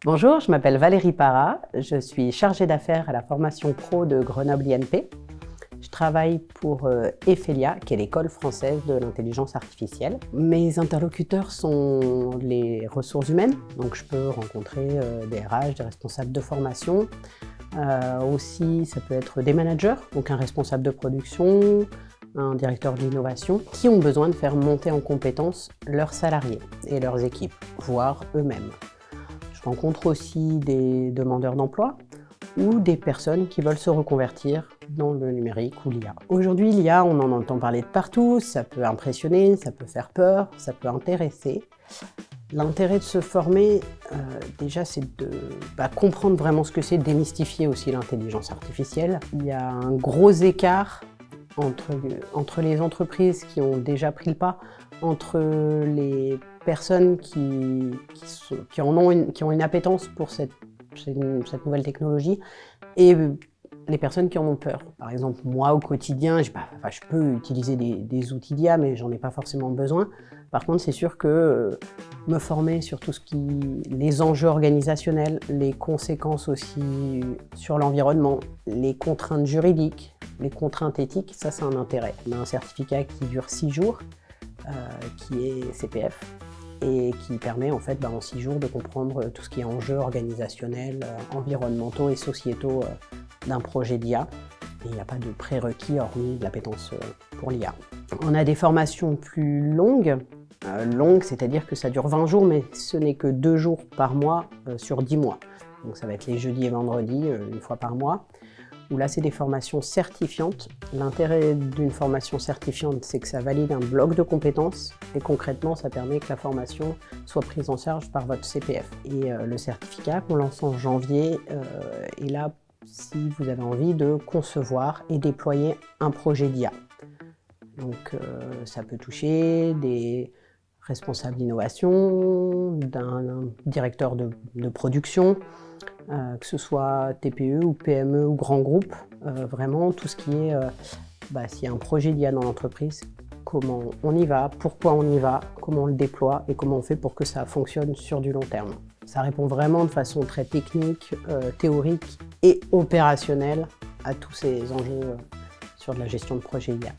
Bonjour, je m'appelle Valérie Parra, je suis chargée d'affaires à la formation pro de Grenoble INP. Je travaille pour Ephelia, qui est l'école française de l'intelligence artificielle. Mes interlocuteurs sont les ressources humaines, donc je peux rencontrer des RH, des responsables de formation. Aussi, ça peut être des managers, donc un responsable de production, un directeur d'innovation, qui ont besoin de faire monter en compétences leurs salariés et leurs équipes, voire eux-mêmes. Je rencontre aussi des demandeurs d'emploi ou des personnes qui veulent se reconvertir dans le numérique ou l'IA. Aujourd'hui, l'IA, on en entend parler de partout, ça peut impressionner, ça peut faire peur, ça peut intéresser. L'intérêt de se former, déjà, c'est de comprendre vraiment ce que c'est, démystifier aussi l'intelligence artificielle. Il y a un gros écart entre les entreprises qui ont déjà pris le pas, entre les personnes qui ont une appétence pour cette nouvelle technologie et les personnes qui en ont peur. Par exemple, moi au quotidien, je peux utiliser des outils d'IA, mais j'en ai pas forcément besoin. Par contre, c'est sûr que me former sur tout les enjeux organisationnels, les conséquences aussi sur l'environnement, les contraintes juridiques, les contraintes éthiques, ça c'est un intérêt. On a un certificat qui dure 6 jours, qui est CPF, et qui permet en fait en 6 jours de comprendre tout ce qui est enjeux organisationnels, environnementaux et sociétaux d'un projet d'IA. Et il n'y a pas de prérequis hormis de l'appétence pour l'IA. On a des formations plus longues, c'est-à-dire que ça dure 20 jours, mais ce n'est que 2 jours par mois sur 10 mois. Donc ça va être les jeudis et vendredis, une fois par mois, où là c'est des formations certifiantes. L'intérêt d'une formation certifiante, c'est que ça valide un bloc de compétences, et concrètement ça permet que la formation soit prise en charge par votre CPF. Et le certificat qu'on lance en janvier est là si vous avez envie de concevoir et déployer un projet d'IA. Donc ça peut toucher des responsables d'innovation, d'un directeur de production, que ce soit TPE ou PME ou grand groupe, vraiment tout ce qui est, s'il y a un projet d'IA dans l'entreprise, comment on y va, pourquoi on y va, comment on le déploie et comment on fait pour que ça fonctionne sur du long terme. Ça répond vraiment de façon très technique, théorique et opérationnelle à tous ces enjeux sur de la gestion de projet IA.